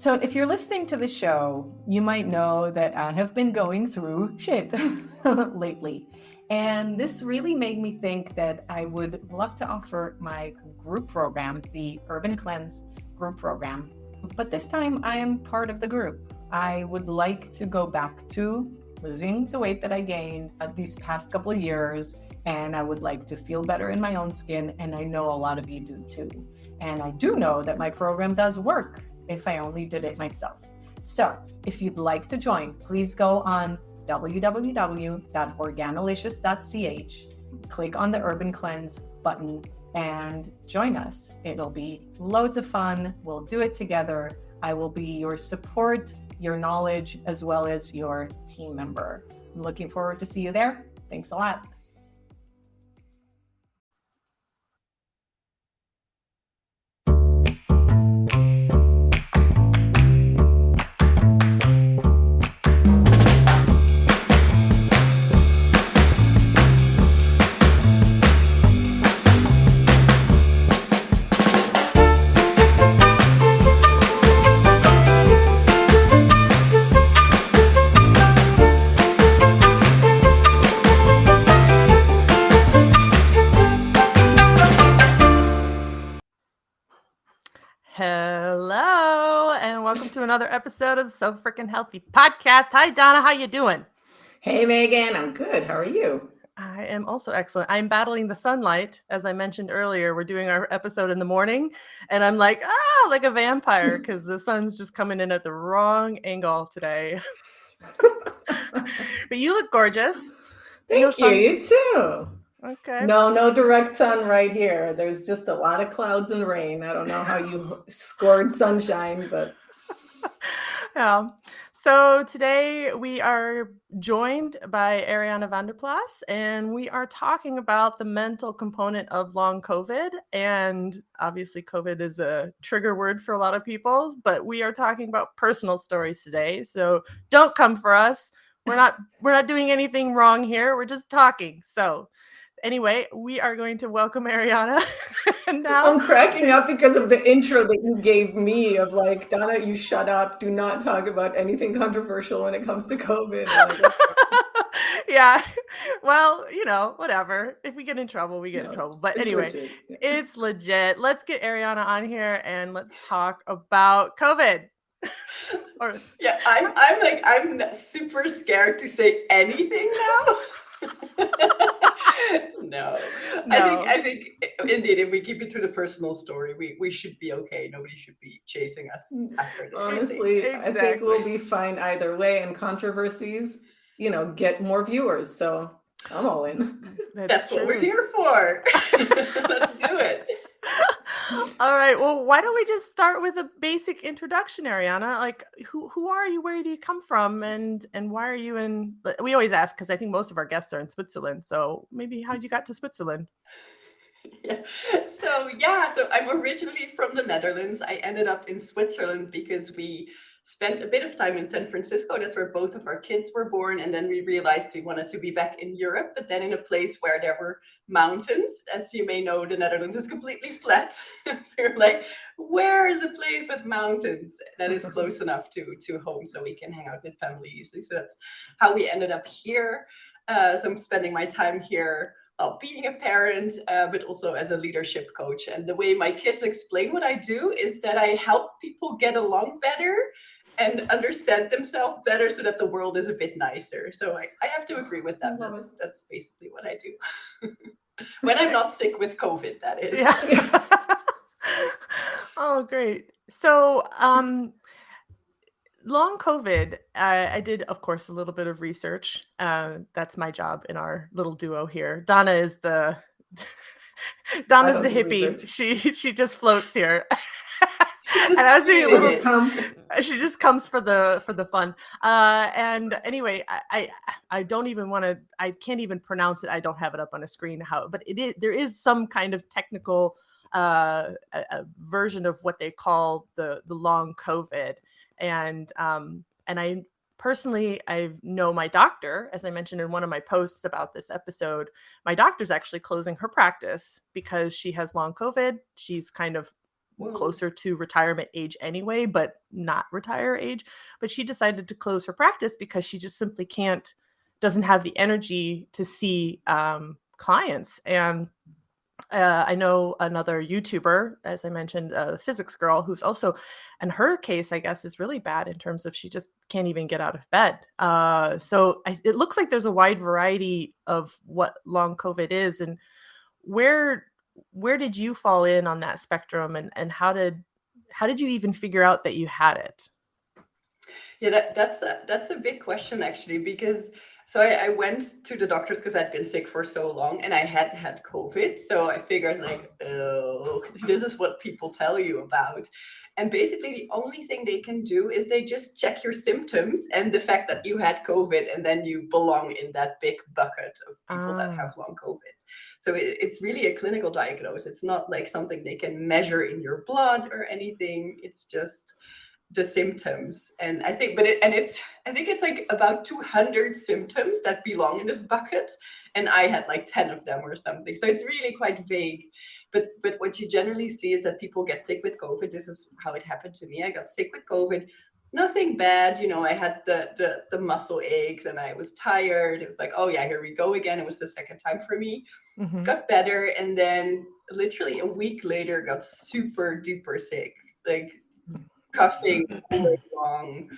So if you're listening to the show, you might know that I have been going through shit lately. And this really made me think that I would love to offer my group program, the Urban Cleanse group program. But this time I am part of the group. I would like to go back to losing the weight that I gained these past couple of years. And I would like to feel better in my own skin. And I know a lot of you do too. And I do know that my program does work if I only did it myself. So if you'd like to join, please go on www.organilicious.ch, click on the Urban Cleanse button and join us. It'll be loads of fun. We'll do it together. I will be your support, your knowledge, as well as your team member. I'm looking forward to see you there. Thanks a lot. Hello, and welcome to another episode of the So Freaking Healthy podcast. Hi, Donna. How you doing? Hey, Megan. I'm good. How are you? I am also excellent. I'm battling the sunlight. As I mentioned earlier, we're doing our episode in the morning, and I'm like a vampire because the sun's just coming in at the wrong angle today. But you look gorgeous. Thank you. You too. Okay. No direct sun right here. There's just a lot of clouds and rain. I don't know how you scored sunshine, but yeah. So today we are joined by Arjanna van der Plas, and we are talking about the mental component of long COVID. And obviously COVID is a trigger word for a lot of people, but we are talking about personal stories today. So don't come for us. We're not doing anything wrong here. We're just talking. So anyway, we are going to welcome Arjanna. And now I'm cracking up because of the intro that you gave me of like, Donna, you shut up. Do not talk about anything controversial when it comes to COVID. Yeah. Well, whatever. If we get in trouble, we get in trouble. But anyway, legit. Yeah. It's legit. Let's get Arjanna on here and let's talk about COVID. Yeah, I'm super scared to say anything now. No. I think indeed, if we keep it to the personal story, we should be okay. Nobody should be chasing us after this. Honestly, exactly. I think we'll be fine either way. And controversies, get more viewers. So I'm all in. That's what we're here for. Let's do it. All right. Well, why don't we just start with a basic introduction, Arjanna? Like, who are you? Where do you come from? And why are you in? We always ask because I think most of our guests are in Switzerland. So maybe how you got to Switzerland? Yeah. So I'm originally from the Netherlands. I ended up in Switzerland because we spent a bit of time in San Francisco. That's where both of our kids were born. And then we realized we wanted to be back in Europe, but then in a place where there were mountains. As you may know, the Netherlands is completely flat. So we're like, where is a place with mountains that is close enough to home so we can hang out with family easily? So that's how we ended up here. So I'm spending my time here being a parent, but also as a leadership coach. And the way my kids explain what I do is that I help people get along better and understand themselves better so that the world is a bit nicer. So I have to agree with them. That's basically what I do. When I'm not sick with COVID, that is. Yeah. Oh, great. So, long COVID, I did, of course, a little bit of research. That's my job in our little duo here. Donna is the hippie. She just floats here. And I was doing a little. She just comes for the fun. And anyway, I don't even want to. I can't even pronounce it. I don't have it up on a screen. But it is. There is some kind of technical a version of what they call the long COVID. And I personally, I know my doctor, as I mentioned in one of my posts about this episode, my doctor's actually closing her practice because she has long COVID. She's kind of closer to retirement age anyway, but not retire age. But she decided to close her practice because she just simply doesn't have the energy to see clients. And I know another YouTuber, as I mentioned, Physics Girl, who's also, and her case, I guess, is really bad in terms of she just can't even get out of bed. So it looks like there's a wide variety of what long COVID is. And where did you fall in on that spectrum, and how did you even figure out that you had it? Yeah, that's a big question, actually, because I went to the doctors because I'd been sick for so long and I hadn't had COVID. So I figured, like, oh, this is what people tell you about. And basically the only thing they can do is they just check your symptoms and the fact that you had COVID, and then you belong in that big bucket of people that have long COVID. So it's really a clinical diagnosis. It's not like something they can measure in your blood or anything. It's just the symptoms. And I think, I think it's like about 200 symptoms that belong in this bucket. And I had like 10 of them or something. So it's really quite vague. But what you generally see is that people get sick with COVID. This is how it happened to me. I got sick with COVID. Nothing bad. I had the muscle aches and I was tired. It was like, oh yeah, here we go again. It was the second time for me. Mm-hmm. Got better. And then literally a week later got super duper sick. Like, coughing all day long,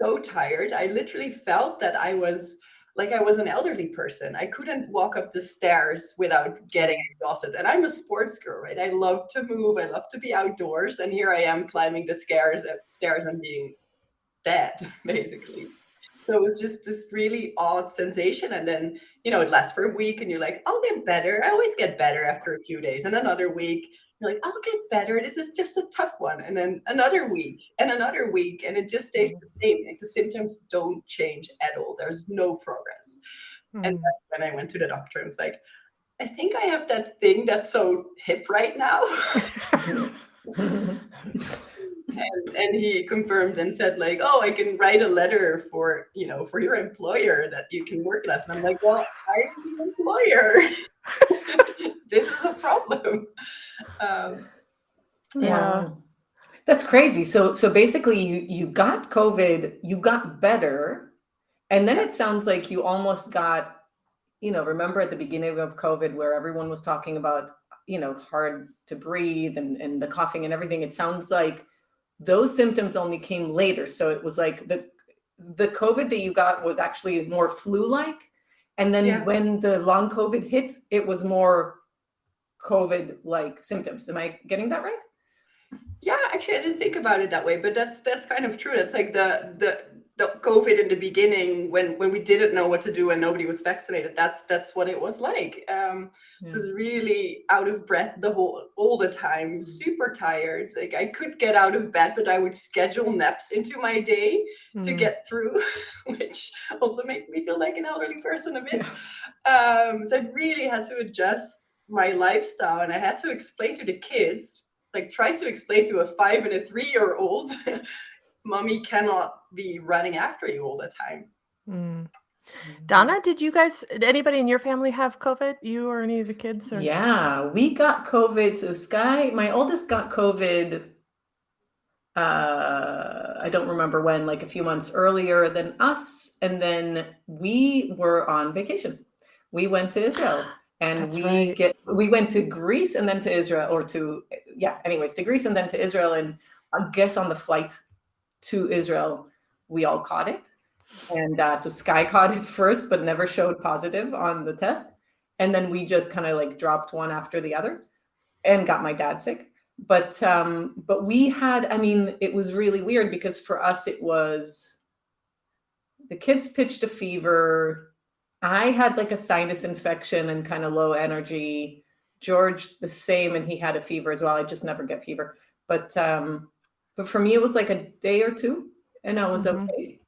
so tired. I literally felt that I was an elderly person. I couldn't walk up the stairs without getting exhausted. And I'm a sports girl, right? I love to move. I love to be outdoors. And here I am climbing the stairs and being dead, basically. So it was just this really odd sensation. And then, it lasts for a week and you're like, I'll get better. I always get better after a few days. And another week, you're like, I'll get better. This is just a tough one. And then another week and another week. And it just stays the same. Like, the symptoms don't change at all. There's no progress. And then when I went to the doctor, I was like, I think I have that thing that's so hip right now. And he confirmed and said, like, oh, I can write a letter for your employer that you can work less. And I'm like, well, I'm the employer. This is a problem. Yeah. That's crazy. So basically you got COVID, you got better, and then it sounds like you almost got, remember at the beginning of COVID where everyone was talking about, hard to breathe and the coughing and everything. It sounds like those symptoms only came later. So it was like the COVID that you got was actually more flu-like. And then when the long COVID hit, it was more COVID-like symptoms. Am I getting that right? Yeah, actually, I didn't think about it that way, but that's kind of true. That's like the COVID in the beginning when we didn't know what to do and nobody was vaccinated. That's what it was like. So it was really out of breath all the time, super tired. Like, I could get out of bed, but I would schedule naps into my day to get through, which also made me feel like an elderly person a bit. So I really had to adjust my lifestyle, and I had to explain to the kids, like try to explain to a 5 and a 3-year-old, mommy cannot be running after you all the time. Donna, did anybody in your family have COVID? You or any of the kids? Or? Yeah, we got COVID. So Sky, my oldest, got COVID. I don't remember when, like a few months earlier than us. And then we were on vacation. We went to Israel. And we went to Greece and then to Israel, to Greece and then to Israel. And I guess on the flight to Israel, we all caught it. And so Sky caught it first, but never showed positive on the test. And then we just kind of like dropped one after the other and got my dad sick. But we had, it was really weird because for us, it was the kids pitched a fever. I had like a sinus infection and kind of low energy. George the same, and he had a fever as well. I just never get fever. But for me, it was like a day or two, and I was okay.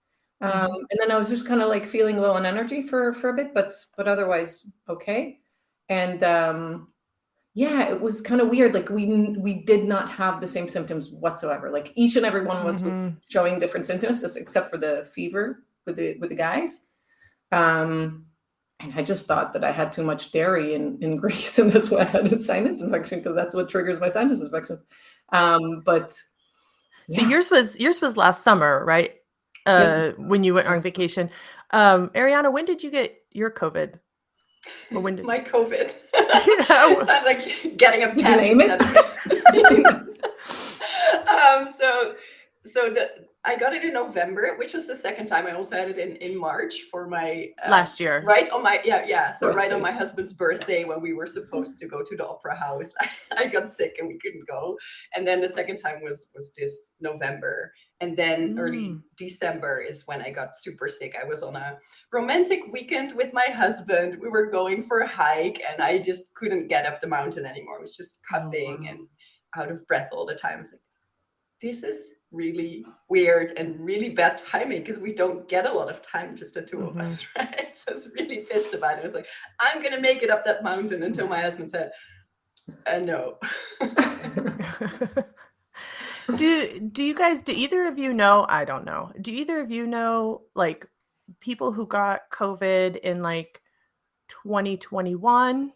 And then I was just kind of like feeling low on energy for a bit, but otherwise okay. And it was kind of weird. Like we did not have the same symptoms whatsoever. Like each and every one was showing different symptoms, except for the fever with the guys. And I just thought that I had too much dairy in Greece, and that's why I had a sinus infection, because that's what triggers my sinus infections. But So yours was last summer, right? When you went on vacation. Arjanna, when did you get your COVID? Or when did my COVID? Yeah. Sounds like getting a Did you pet name it? instead of vaccine. So I got it in November, which was the second time. I also had it in March for my last year. Right on my So birthday. right on my husband's birthday, when we were supposed to go to the opera house, I got sick and we couldn't go. And then the second time was this November. And then early December is when I got super sick. I was on a romantic weekend with my husband. We were going for a hike and I just couldn't get up the mountain anymore. I was just coughing and out of breath all the time. I was like, this is really weird and really bad timing because we don't get a lot of time, just the two of us, right? So I was really pissed about it. I was like, I'm going to make it up that mountain until my husband said, no. Do either of you know? I don't know. Do either of you know like people who got COVID in like 2021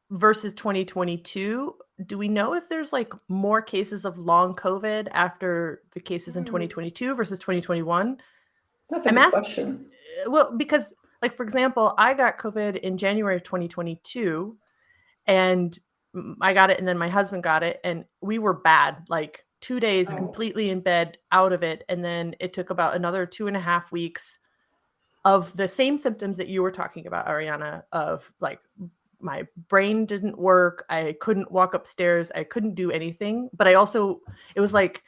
versus 2022? Do we know if there's like more cases of long COVID after the cases in 2022 versus 2021? That's a good question. Well, because like, for example, I got COVID in January of 2022 and I got it and then my husband got it and we were bad, like 2 days completely in bed, out of it. And then it took about another 2.5 weeks of the same symptoms that you were talking about, Arjanna, of like my brain didn't work. I couldn't walk upstairs. I couldn't do anything. But I also, it was like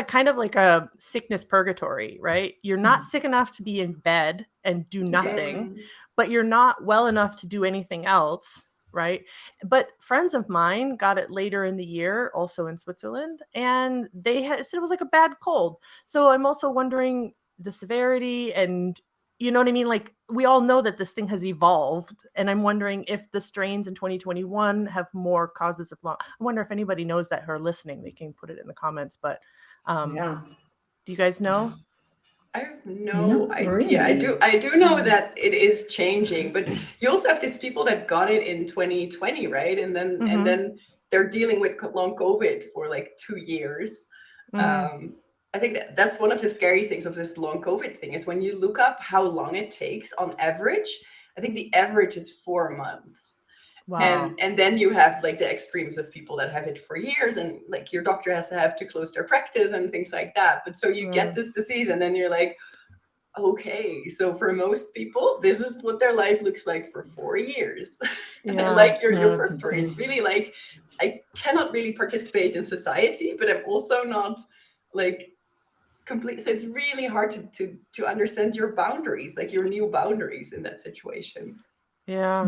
kind of like a sickness purgatory, right? You're not sick enough to be in bed and do nothing, but you're not well enough to do anything else, right? But friends of mine got it later in the year, also in Switzerland, and they said it was like a bad cold. So I'm also wondering the severity and you know what I mean? Like we all know that this thing has evolved and I'm wondering if the strains in 2021 have more causes of long. I wonder if anybody knows that who are listening, they can put it in the comments, but do you guys know? I have no idea. Really. I do know that it is changing, but you also have these people that got it in 2020, right? And then they're dealing with long COVID for like 2 years. I think that's one of the scary things of this long COVID thing is when you look up how long it takes on average, I think the average is 4 months. Wow. And then you have like the extremes of people that have it for years and like your doctor has to close their practice and things like that. But so you get this disease and then you're like, okay, so for most people, this is what their life looks like for 4 years. And I like your first story. It's really like, I cannot really participate in society, but I'm also not like complete. So it's really hard to understand your boundaries, like your new boundaries in that situation. Yeah.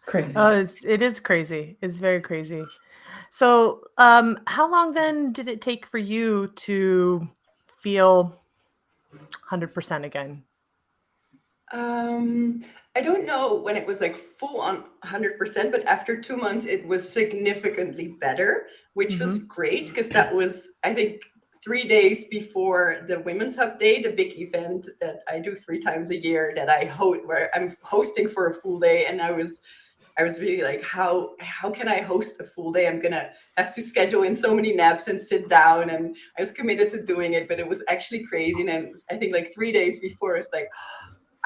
Crazy. It is crazy. It's very crazy. So how long then did it take for you to feel 100% again? I don't know when it was like full on 100%, but after 2 months, it was significantly better, which was great because that was, I think, 3 days before the Women's Hub Day, the big event that I do 3 times a year that where I'm hosting for a full day. And I was really like, how can I host a full day? I'm gonna have to schedule in so many naps and sit down. And I was committed to doing it, but it was actually crazy. And I think like 3 days before, it's like,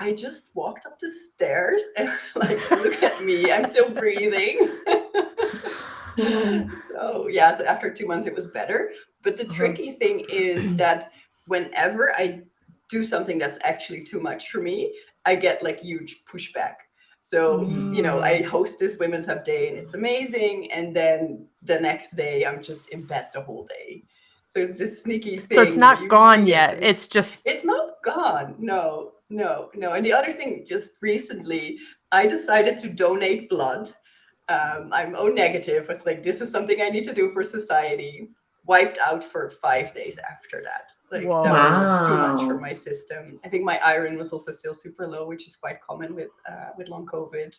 I just walked up the stairs and like, look at me, I'm still breathing. So after 2 months, it was better. But the tricky thing is that whenever I do something that's actually too much for me, I get like huge pushback. So, I host this Women's Hub Day and it's amazing. And then the next day, I'm just in bed the whole day. So it's this sneaky thing. So it's not gone yet. It's not gone. No. And the other thing, just recently, I decided to donate blood. I'm O negative. It's like, this is something I need to do for society. Wiped out for 5 days after that. Like, that was just too much for my system. I think my iron was also still super low, which is quite common with long COVID.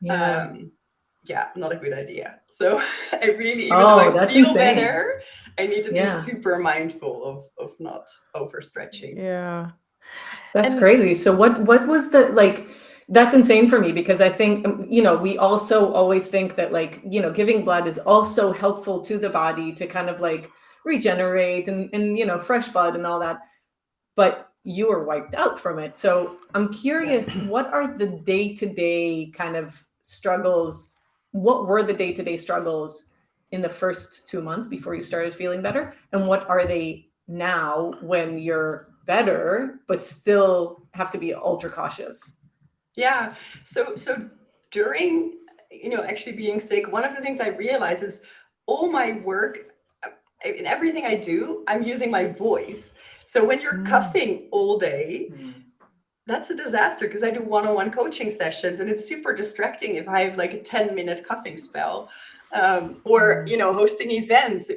Not a good idea. So I really, even though I feel better, I need to be super mindful of not overstretching. Yeah. That's crazy. So what was the, like, That's insane for me because I think, we also always think that like, giving blood is also helpful to the body to kind of like regenerate and fresh blood and all that. But you were wiped out from it. So I'm curious, what are the day-to-day kind of struggles? What were the day-to-day struggles in the first 2 months before you started feeling better? And what are they now when you're better, but still have to be ultra cautious? Yeah. So during, actually being sick, one of the things I realized is all my work, in everything I do, I'm using my voice. So when you're coughing all day, that's a disaster because I do one-on-one coaching sessions and it's super distracting if I have like a 10-minute coughing spell. Or, hosting events,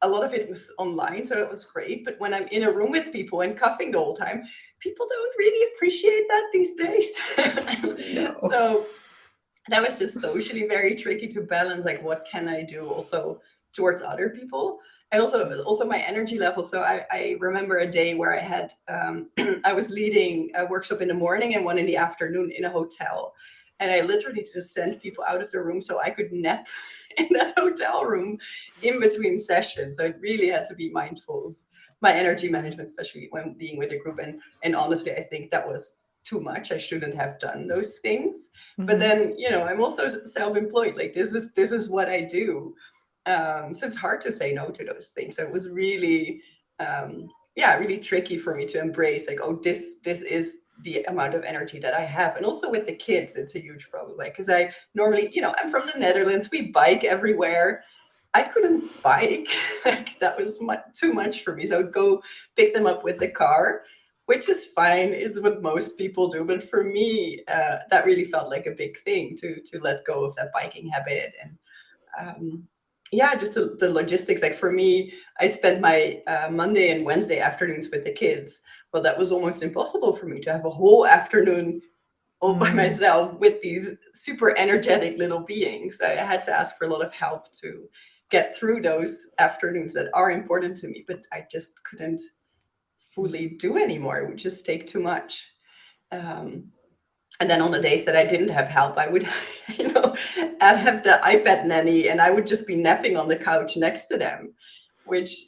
a lot of it was online, so it was great. But when I'm in a room with people and coughing the whole time, people don't really appreciate that these days. No. So that was just socially very tricky to balance, like what can I do also towards other people, and also my energy level. So I remember a day where I had I was leading a workshop in the morning and one in the afternoon in a hotel, and I literally just sent people out of the room so I could nap in that hotel room in between sessions. So I really had to be mindful of my energy management, especially when being with a group. And honestly, I think that was too much. I shouldn't have done those things. But then, I'm also self-employed. Like this is what I do. So it's hard to say no to those things. So it was really, really tricky for me to embrace like, oh, this is the amount of energy that I have. And also with the kids, it's a huge problem. Like, because I normally, I'm from the Netherlands, we bike everywhere. I couldn't bike. Like that was too much for me. So I would go pick them up with the car, which is fine. It's what most people do. But for me, that really felt like a big thing to let go of that biking habit. And just the logistics. Like for me, I spent my Monday and Wednesday afternoons with the kids. Well, that was almost impossible for me to have a whole afternoon all by myself with these super energetic little beings. I had to ask for a lot of help to get through those afternoons that are important to me, but I just couldn't fully do anymore. It would just take too much. And then on the days that I didn't have help, I would, I'd have the iPad nanny and I would just be napping on the couch next to them, which,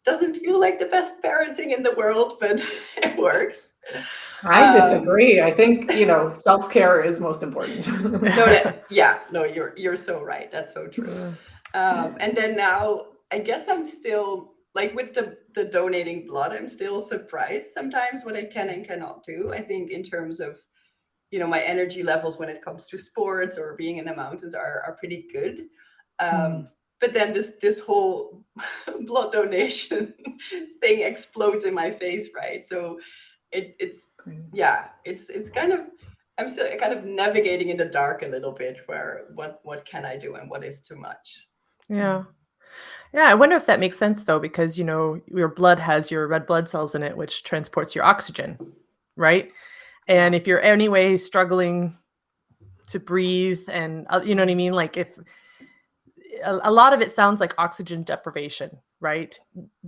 doesn't feel like the best parenting in the world, but it works. I disagree. I think, self-care is most important. You're so right. That's so true. And then now, I guess I'm still, like with the donating blood, I'm still surprised sometimes what I can and cannot do. I think in terms of, my energy levels when it comes to sports or being in the mountains are pretty good. But then this whole blood donation thing explodes in my face, right? So it's kind of, I'm still kind of navigating in the dark a little bit where what can I do and what is too much. Yeah. I wonder if that makes sense though, because your blood has your red blood cells in it, which transports your oxygen, right? And if you're anyway struggling to breathe and you know what I mean? Like if a lot of it sounds like oxygen deprivation, right?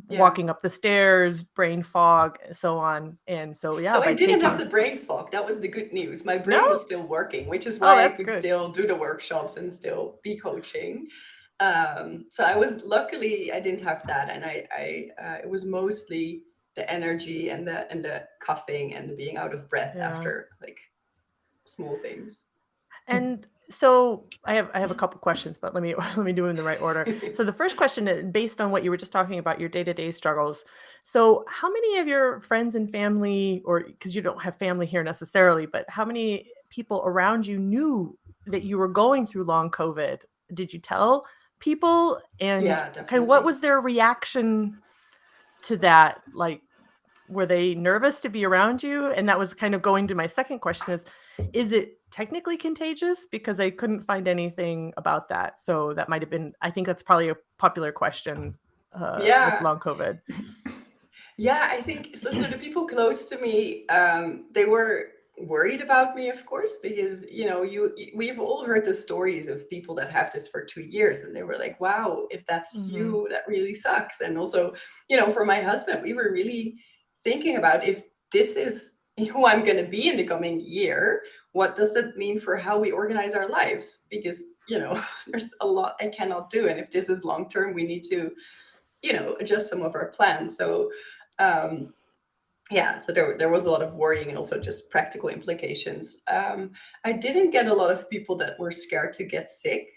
Yeah. Walking up the stairs, brain fog, so on. And so, So I didn't have the brain fog. That was the good news. My brain was still working, which is why I could still do the workshops and still be coaching. So luckily I didn't have that. And it was mostly the energy and the coughing and the being out of breath after like small things. And so I have a couple questions, but let me do them in the right order. So the first question is based on what you were just talking about, your day-to-day struggles. So how many of your friends and family, or because you don't have family here necessarily, but how many people around you knew that you were going through long COVID? Did you tell people? And definitely. What was their reaction to that? Like, were they nervous to be around you? And that was kind of going to my second question is it technically contagious? Because I couldn't find anything about that. So that might have been, I think that's probably a popular question with long COVID. Yeah, I think so. So the people close to me, they were worried about me, of course, because, we've all heard the stories of people that have this for 2 years and they were like, wow, if that's you, that really sucks. And also, for my husband, we were really thinking about if this is who I'm going to be in the coming year, what does that mean for how we organize our lives? Because, there's a lot I cannot do. And if this is long term, we need to, adjust some of our plans. So, so there was a lot of worrying and also just practical implications. I didn't get a lot of people that were scared to get sick.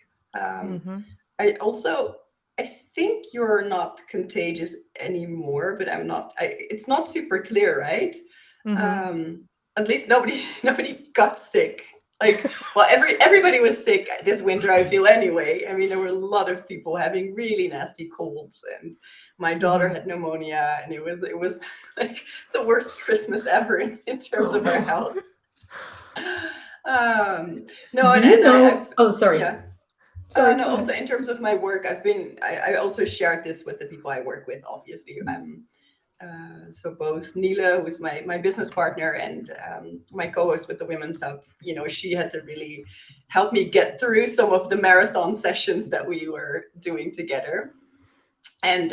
I think you're not contagious anymore, but it's not super clear, right? At least nobody got sick. Everybody was sick this winter, I feel, anyway. I mean, there were a lot of people having really nasty colds, and my daughter had pneumonia, and it was like the worst Christmas ever in terms of our health. Sorry. Yeah. Also in terms of my work, I also shared this with the people I work with, obviously. So both Nila, who's my business partner, and my co-host with the Women's Hub, she had to really help me get through some of the marathon sessions that we were doing together. And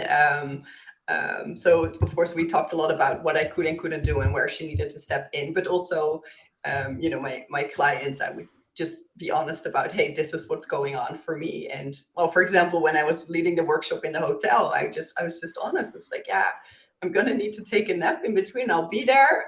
so, of course, we talked a lot about what I could and couldn't do and where she needed to step in. But also, my clients, I would just be honest about, hey, this is what's going on for me. And well, for example, when I was leading the workshop in the hotel, I was just honest. It's like, yeah, I'm going to need to take a nap in between. I'll be there,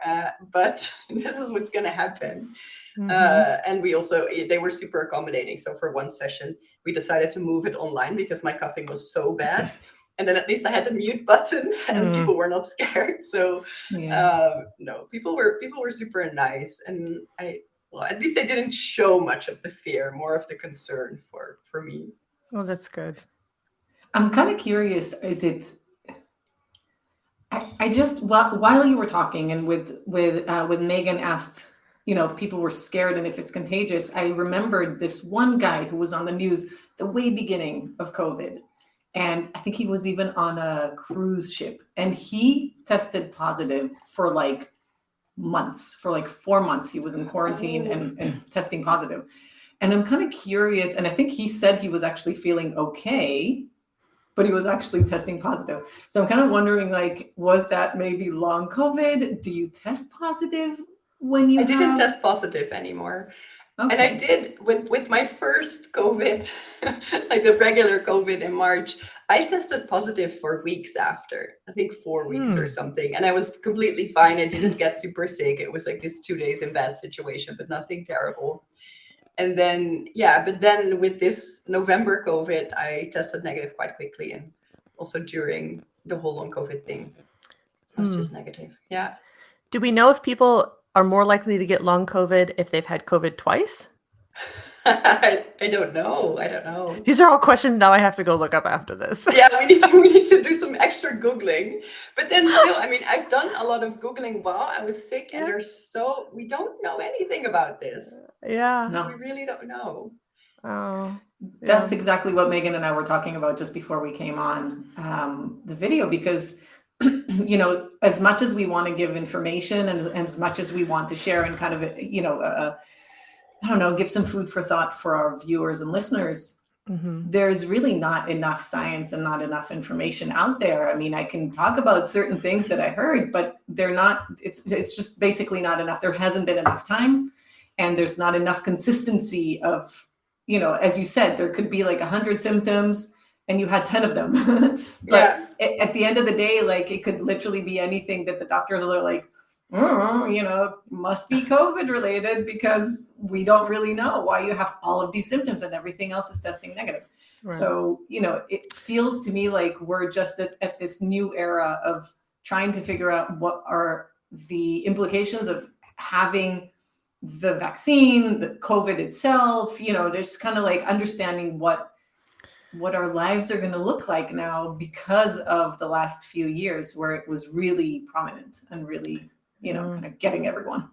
but this is what's going to happen. And they were super accommodating. So for one session, we decided to move it online because my coughing was so bad. And then at least I had the mute button and people were not scared. So no, people were super nice. And at least they didn't show much of the fear, more of the concern for me. Oh, that's good. I'm kind of curious, I just, while you were talking and with Megan asked, if people were scared and if it's contagious, I remembered this one guy who was on the news the way beginning of COVID. And I think he was even on a cruise ship, and he tested positive for months, for 4 months. He was in quarantine and testing positive. And I'm kind of curious. And I think he said he was actually feeling okay, but he was actually testing positive. So I'm kind of wondering, was that maybe long COVID? Do you test positive when you didn't test positive anymore. Okay. And I did with my first COVID, like the regular COVID in March, I tested positive for weeks after, I think 4 weeks or something. And I was completely fine. I didn't get super sick. It was like this 2 days in bed situation, but nothing terrible. And then, but then with this November COVID, I tested negative quite quickly. And also during the whole long COVID thing, I was just negative. Yeah. Do we know if people are more likely to get long COVID if they've had COVID twice? I don't know. These are all questions now I have to go look up after this. Yeah, we need to do some extra Googling. But then still, I mean, I've done a lot of Googling while I was sick, and we don't know anything about this. Yeah. No. We really don't know. Oh. That's exactly what Megan and I were talking about just before we came on the video, because as much as we want to give information and as much as we want to share and kind of, give some food for thought for our viewers and listeners, there's really not enough science and not enough information out there. I mean, I can talk about certain things that I heard, but they're not, it's just basically not enough. There hasn't been enough time, and there's not enough consistency of, as you said, there could be 100 symptoms and you had 10 of them. But at the end of the day, it could literally be anything that the doctors are like, must be COVID related, because we don't really know why you have all of these symptoms and everything else is testing negative. Right. So, it feels to me like we're just at this new era of trying to figure out what are the implications of having the vaccine, the COVID itself, just kind of understanding what our lives are going to look like now because of the last few years where it was really prominent and really, kind of getting everyone.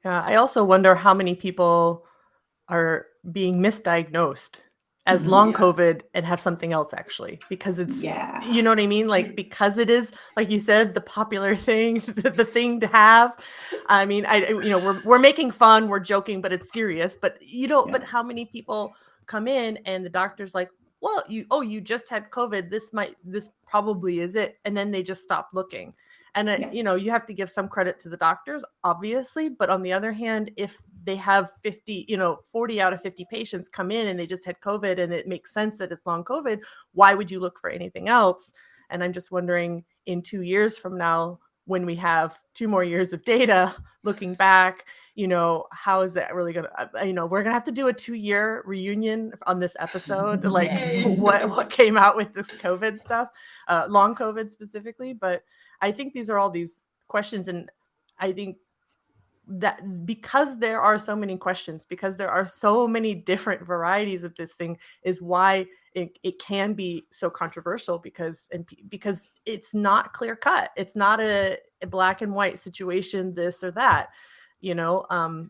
Yeah. I also wonder how many people are being misdiagnosed as long COVID and have something else actually, because it's, you know what I mean? Because it is, like you said, the popular thing, the thing to have. I mean, we're making fun, we're joking, but it's serious, but but how many people come in and the doctor's like, well, you just had COVID. This probably is it. And then they just stop looking. And, you know, you have to give some credit to the doctors, obviously. But on the other hand, if they have 40 out of 50 patients come in and they just had COVID and it makes sense that it's long COVID, why would you look for anything else? And I'm just wondering, in 2 years from now, when we have 2 more years of data looking back, you know, how is that really going to, you know, we're going to have to do a 2-year reunion on this episode, like what came out with this COVID stuff, long COVID specifically. But I think these are all these questions. And I think that because there are so many questions, because there are so many different varieties of this thing, is why it can be so controversial, because it's not clear cut. It's not a black and white situation, this or that. You know,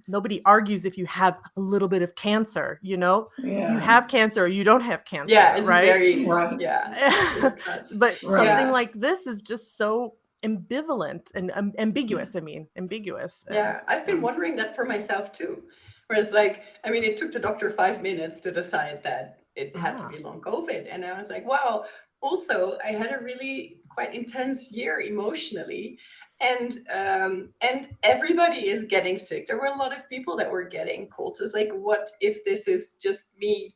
nobody argues if you have a little bit of cancer, you know, you have cancer or you don't have cancer. Yeah, it's right? very, But something like this is just so ambivalent and ambiguous. Ambiguous. Yeah, I've been wondering that for myself too. Whereas, like, I mean, it took the doctor 5 minutes to decide that it had to be long COVID. And I was like, wow. Also, I had a really quite intense year emotionally. And everybody is getting sick. There were a lot of people that were getting colds. It's like, what if this is just me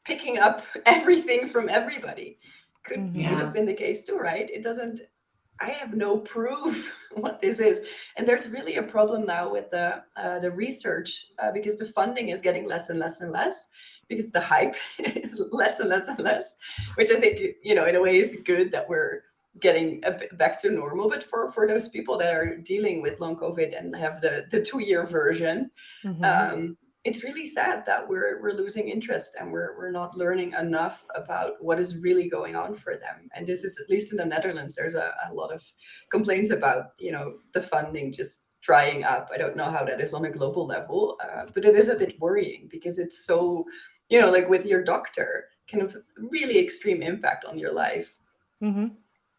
picking up everything from everybody? Could have been the case too, right? It doesn't, I have no proof what this is. And there's really a problem now with the research because the funding is getting less and less and less, because the hype is less and less and less, which I think, you know, in a way is good that we're getting a bit back to normal. But for those people that are dealing with long COVID and have the 2-year version, it's really sad that we're losing interest and we're not learning enough about what is really going on for them. And this is, at least in the Netherlands, there's a lot of complaints about, you know, the funding just drying up. I don't know how that is on a global level, but it is a bit worrying, because it's so, you know, like with your doctor, kind of really extreme impact on your life.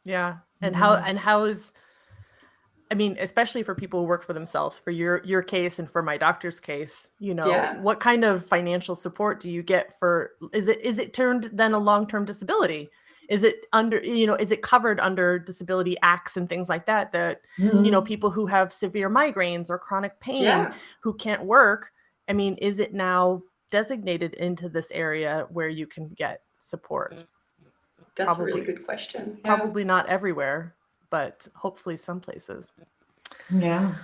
Yeah. And how is, I mean, especially for people who work for themselves, for your case and for my doctor's case, you know, what kind of financial support do you get for, is it turned then a long-term disability? Is it under, you know, is it covered under disability acts and things like that, you know, people who have severe migraines or chronic pain who can't work? I mean, is it now designated into this area where you can get support? That's a really good question. Probably not everywhere, but hopefully some places. Yeah.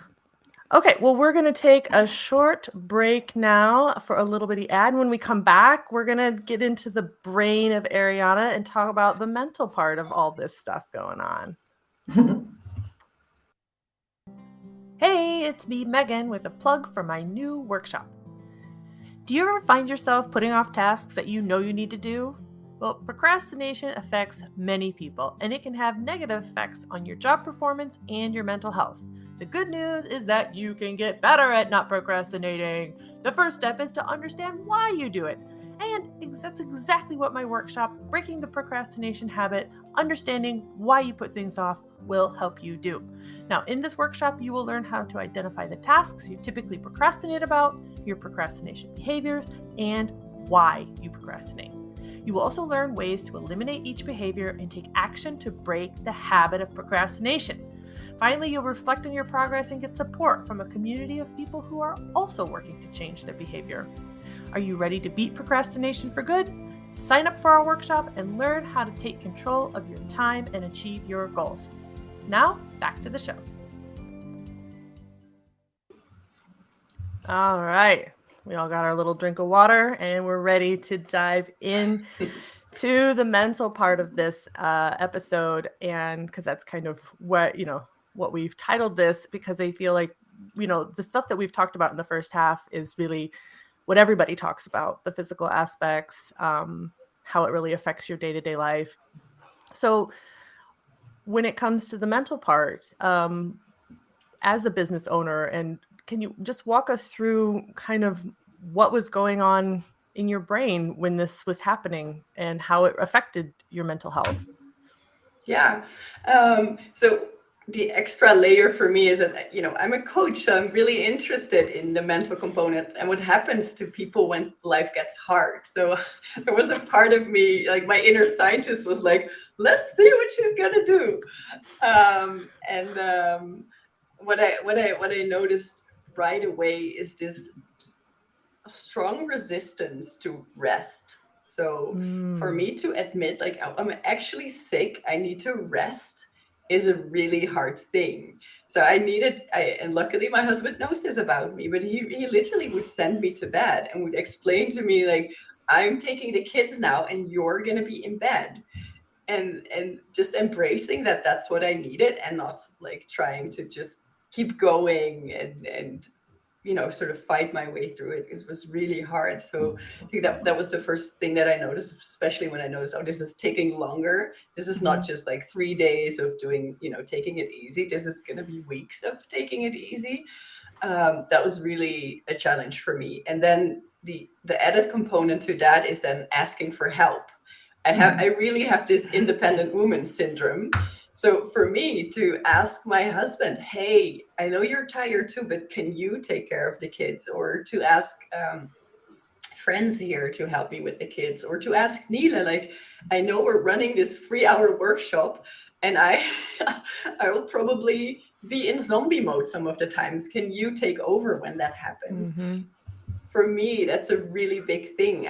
Okay, well, we're going to take a short break now for a little bitty ad. When we come back, we're going to get into the brain of Arjanna and talk about the mental part of all this stuff going on. Hey, it's me, Megan, with a plug for my new workshop. Do you ever find yourself putting off tasks that you know you need to do? Well, procrastination affects many people, and it can have negative effects on your job performance and your mental health. The good news is that you can get better at not procrastinating. The first step is to understand why you do it. And that's exactly what my workshop, Breaking the Procrastination Habit, Understanding Why You Put Things Off, will help you do. Now, in this workshop, you will learn how to identify the tasks you typically procrastinate about, your procrastination behaviors, and why you procrastinate. You will also learn ways to eliminate each behavior and take action to break the habit of procrastination. Finally, you'll reflect on your progress and get support from a community of people who are also working to change their behavior. Are you ready to beat procrastination for good? Sign up for our workshop and learn how to take control of your time and achieve your goals. Now, back to the show. All right. We all got our little drink of water and we're ready to dive in to the mental part of this episode. And because that's kind of what, you know, what we've titled this, because I feel like, you know, the stuff that we've talked about in the first half is really what everybody talks about, the physical aspects, how it really affects your day-to-day life. So when it comes to the mental part, as a business owner, and can you just walk us through kind of what was going on in your brain when this was happening and how it affected your mental health? Yeah. So the extra layer for me is that, you know, I'm a coach, so I'm really interested in the mental component and what happens to people when life gets hard. So there was a part of me, like my inner scientist was like, let's see what she's gonna do. What I noticed right away is this strong resistance to rest. So for me to admit, like, I'm actually sick, I need to rest, is a really hard thing. So and luckily my husband knows this about me, but he literally would send me to bed and would explain to me, like, I'm taking the kids now and you're going to be in bed. And just embracing that that's what I needed, and not like trying to just keep going and you know, sort of fight my way through it. It was really hard. So I think that was the first thing that I noticed, especially when I noticed, oh, this is taking longer. This is not just like 3 days of doing, you know, taking it easy. This is going to be weeks of taking it easy. That was really a challenge for me. And then the added component to that is then asking for help. I really have this independent woman syndrome. So for me to ask my husband, hey, I know you're tired too, but can you take care of the kids? Or to ask friends here to help me with the kids, or to ask Neela, like, I know we're running this 3-hour workshop and I will probably be in zombie mode some of the times. Can you take over when that happens? For me, that's a really big thing.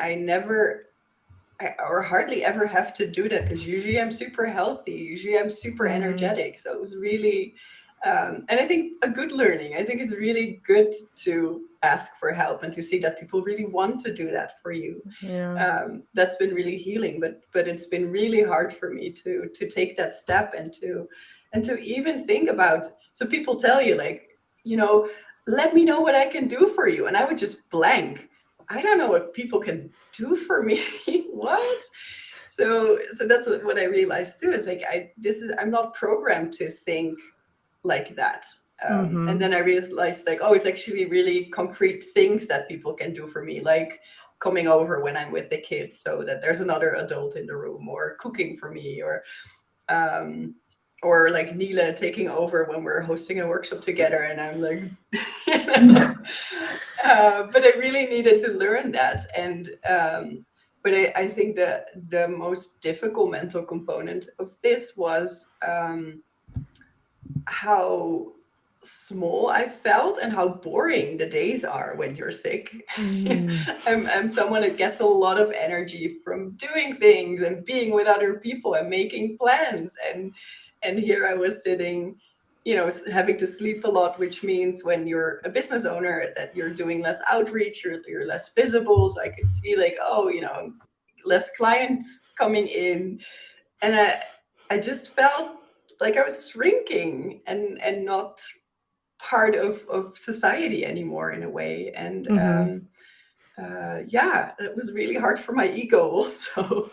Or hardly ever have to do that, because usually I'm super healthy, usually I'm super energetic. So it was really, and I think a good learning. I think it's really good to ask for help and to see that people really want to do that for you. That's been really healing, but it's been really hard for me to take that step and to even think about. So people tell you, like, you know, let me know what I can do for you, and I would just blank. I don't know what people can do for me. What? So that's what I realized too. Is like, I'm not programmed to think like that. And then I realized, like, oh, it's actually really concrete things that people can do for me, like coming over when I'm with the kids so that there's another adult in the room, or cooking for me, or like Neela taking over when we're hosting a workshop together, and I'm like, but I really needed to learn that. And but I think the most difficult mental component of this was how small I felt and how boring the days are when you're sick. I'm someone that gets a lot of energy from doing things and being with other people and making plans, and here I was sitting, you know, having to sleep a lot, which means when you're a business owner that you're doing less outreach, you're less visible. So I could see, like, oh, you know, less clients coming in, and I just felt like I was shrinking and not part of society anymore in a way. And yeah, it was really hard for my ego also.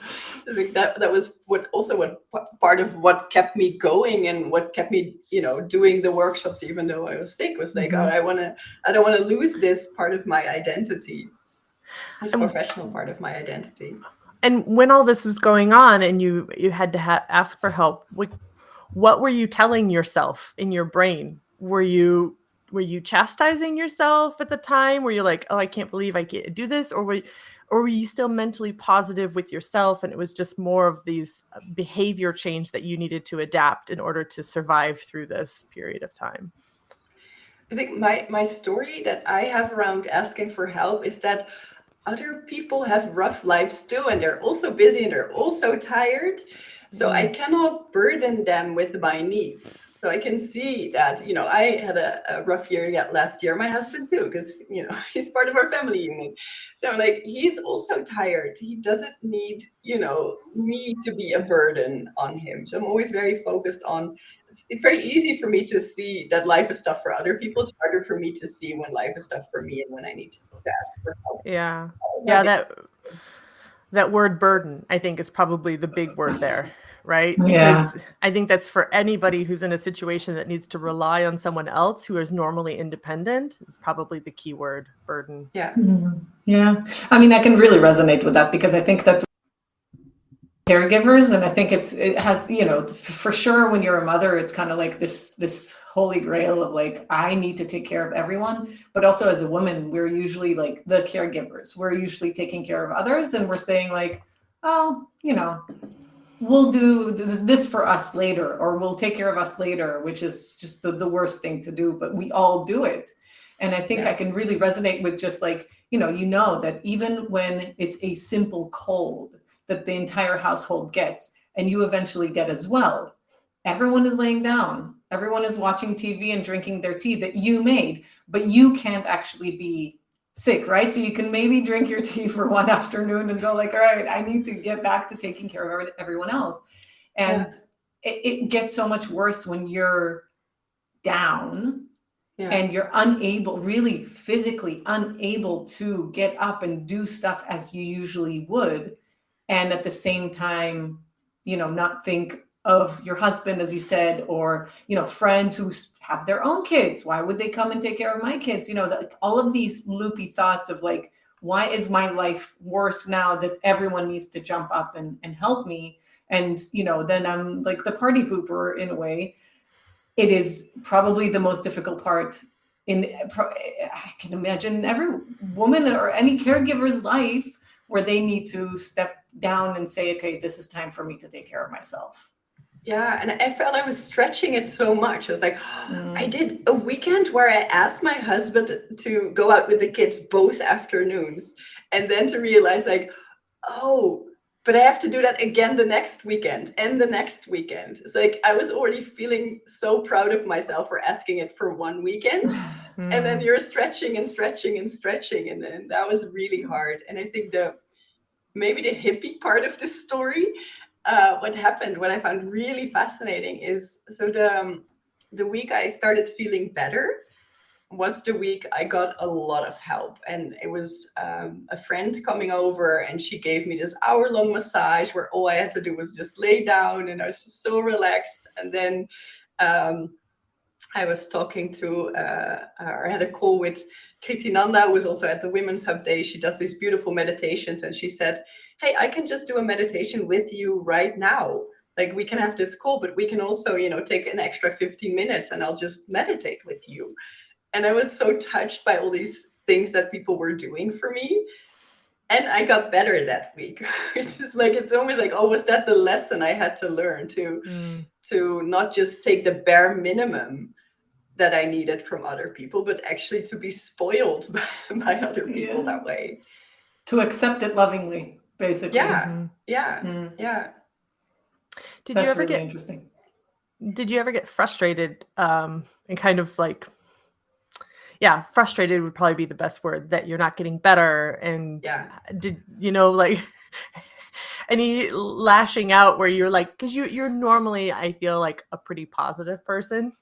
I think that was what part of what kept me going and what kept me, you know, doing the workshops even though I was sick, was like, oh, I don't want to lose this part of my identity, this professional part of my identity. And when all this was going on and you had to ask for help, what were you telling yourself in your brain? Were you chastising yourself at the time? Were you like, oh, I can't believe I can't do this? Or were you still mentally positive with yourself, and it was just more of these behavior change that you needed to adapt in order to survive through this period of time? I think my story that I have around asking for help is that other people have rough lives too, and they're also busy and they're also tired. So I cannot burden them with my needs. So I can see that, you know, I had a rough year last year, my husband too, because, you know, he's part of our family unit. So I'm like, he's also tired. He doesn't need, you know, me to be a burden on him. So I'm always very focused on, it's very easy for me to see that life is tough for other people. It's harder for me to see when life is tough for me and when I need to ask for help. Yeah. Yeah, that word burden, I think, is probably the big word there, right? Because I think that's for anybody who's in a situation that needs to rely on someone else who is normally independent. It's probably the key word, burden. Yeah. Yeah. I mean, I can really resonate with that, because I think that caregivers. And I think it has, for sure when you're a mother, it's kind of like this holy grail of like, I need to take care of everyone. But also as a woman, we're usually like the caregivers. We're usually taking care of others, and we're saying like, oh, we'll do this for us later, or we'll take care of us later, which is just the worst thing to do, but we all do it. And I think I can really resonate with just like, that even when it's a simple cold that the entire household gets, and you eventually get as well, everyone is laying down, everyone is watching TV and drinking their tea that you made, but you can't actually be sick, right? So you can maybe drink your tea for one afternoon and go like, all right, I need to get back to taking care of everyone else. And it gets so much worse when you're down and you're unable, really physically unable to get up and do stuff as you usually would. And at the same time, not think of your husband, as you said, or, friends who have their own kids. Why would they come and take care of my kids? All of these loopy thoughts of like, why is my life worse now that everyone needs to jump up and help me? And, then I'm like the party pooper in a way. It is probably the most difficult part I can imagine every woman or any caregiver's life, where they need to step down and say, okay, this is time for me to take care of myself. Yeah, and I felt I was stretching it so much. I was like, I did a weekend where I asked my husband to go out with the kids both afternoons, and then to realize like, oh, but I have to do that again the next weekend and the next weekend. It's like I was already feeling so proud of myself for asking it for one weekend. And then you're stretching and stretching and stretching. And then that was really hard. And I think maybe the hippie part of this story, what happened, what I found really fascinating is, so the week I started feeling better was the week I got a lot of help. And it was a friend coming over, and she gave me this hour-long massage where all I had to do was just lay down, and I was just so relaxed. And then I was talking to, or had a call with Kriti Nanda, who was also at the Women's Hub Day. She does these beautiful meditations, and she said, hey, I can just do a meditation with you right now. Like, we can have this call, but we can also, take an extra 15 minutes and I'll just meditate with you. And I was so touched by all these things that people were doing for me. And I got better that week. It's just like, it's almost like, oh, was that the lesson I had to learn to not just take the bare minimum that I needed from other people, but actually to be spoiled by other people that way. To accept it lovingly, basically. Yeah. Did That's you ever really get interesting. Did you ever get frustrated and kind of like, frustrated would probably be the best word, that you're not getting better? And did like any lashing out where you're like, because you're normally, I feel like, a pretty positive person.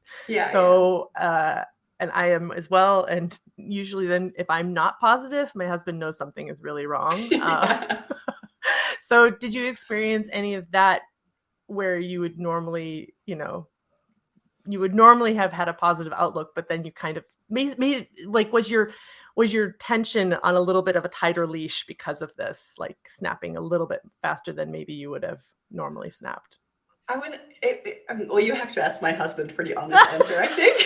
So and I am as well. And usually then if I'm not positive, my husband knows something is really wrong. So did you experience any of that where you would normally, have had a positive outlook, but then you kind of maybe like, was your tension on a little bit of a tighter leash because of this, like snapping a little bit faster than maybe you would have normally snapped? I would, well, you have to ask my husband for the honest answer, I think.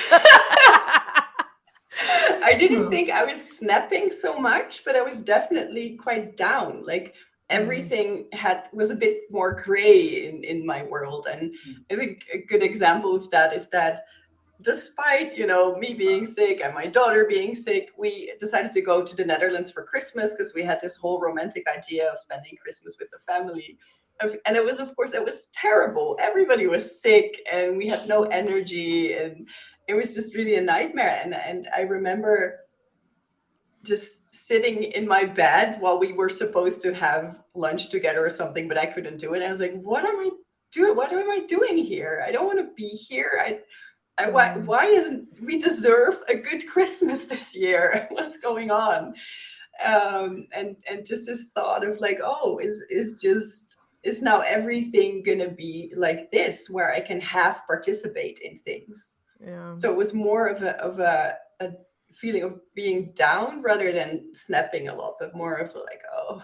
I didn't think I was snapping so much, but I was definitely quite down. Like, everything was a bit more gray in my world. And I think a good example of that is that despite, me being sick and my daughter being sick, we decided to go to the Netherlands for Christmas because we had this whole romantic idea of spending Christmas with the family. And it was, of course, it was terrible. Everybody was sick and we had no energy, and it was just really a nightmare. And I remember just sitting in my bed while we were supposed to have lunch together or something, but I couldn't do it. I was like, what am I doing? What am I doing here? I don't want to be here. Why isn't, we deserve a good Christmas this year? What's going on? And just this thought of like, oh, is now everything gonna be like this, where I can participate in things? So it was more of a feeling of being down rather than snapping a lot, but more of like, oh.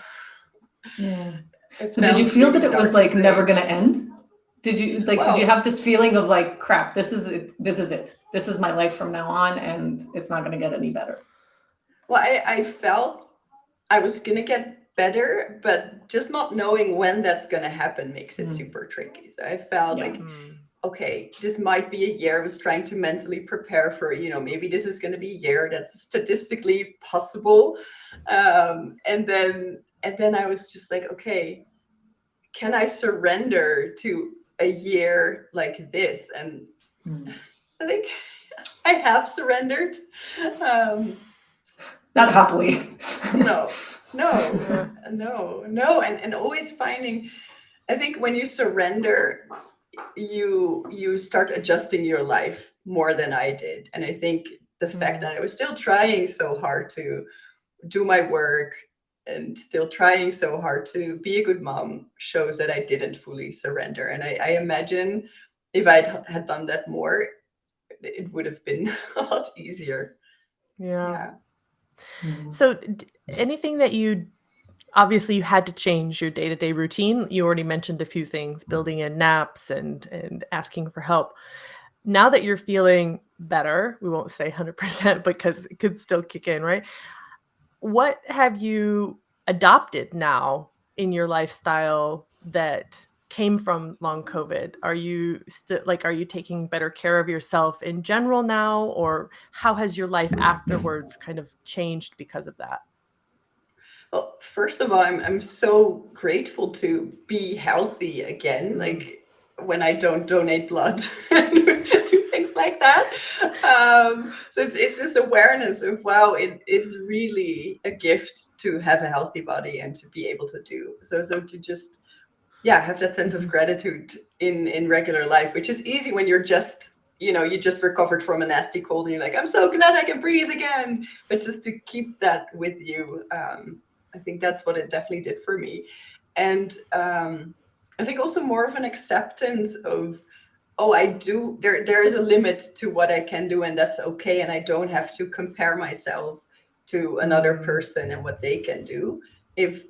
It So did you felt feel really that it was dark like and never gray. going to end? Did you Well, have this feeling of like, crap, this is it. This is it. This is my life from now on, and it's not going to get any better. well, I felt I was gonna get better, but just not knowing when that's gonna happen makes it super tricky. So I felt Yeah. like, okay, this might be a year. I was trying to mentally prepare for, maybe this is gonna be a year that's statistically possible. And then I was just like, okay, can I surrender to a year like this? And I think I have surrendered. Not happily. No, and always finding, I think when you surrender, you start adjusting your life more than I did. And I think the fact that I was still trying so hard to do my work and still trying so hard to be a good mom shows that I didn't fully surrender. And I imagine if I had done that more, it would have been a lot easier. Yeah. So anything that obviously you had to change your day-to-day routine. You already mentioned a few things, building in naps and asking for help. Now that you're feeling better, we won't say 100% because it could still kick in, right? What have you adopted now in your lifestyle that came from long COVID? Are you still are you taking better care of yourself in general now, or how has your life afterwards kind of changed because of that? Well, first of all, I'm so grateful to be healthy again. Like when I don't donate blood and do things like that. So it's this awareness of, wow, it's really a gift to have a healthy body and to be able to do so to just have that sense of gratitude in regular life, which is easy when you're just you just recovered from a nasty cold and you're like, I'm so glad I can breathe again. But just to keep that with you, I think that's what it definitely did for me. And I think also more of an acceptance of, there is a limit to what I can do, and that's okay. And I don't have to compare myself to another person and what they can do. If,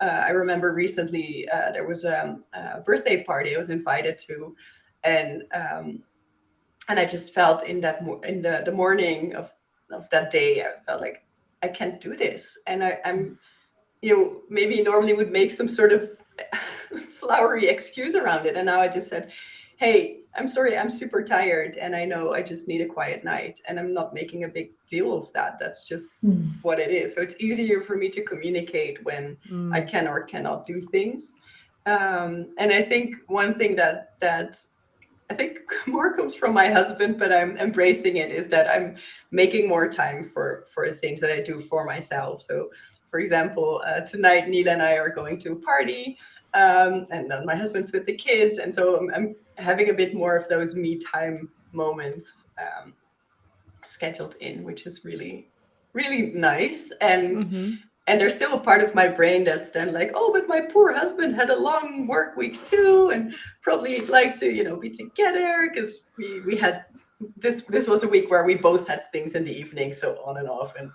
I remember recently there was a birthday party I was invited to, and I just felt in the morning of that day, I felt like I can't do this. And I'm maybe normally would make some sort of flowery excuse around it. And now I just said, hey, I'm sorry, I'm super tired. And I know I just need a quiet night. And I'm not making a big deal of that. That's just what it is. So it's easier for me to communicate when I can or cannot do things. And I think one thing that I think more comes from my husband, but I'm embracing it, is that I'm making more time for things that I do for myself. So, for example, tonight Neela and I are going to a party, and then my husband's with the kids, and so I'm having a bit more of those me time moments scheduled in, which is really, really nice. And there's still a part of my brain that's then like, oh, but my poor husband had a long work week too, and probably like to, be together, because we had this was a week where we both had things in the evening, so on and off, and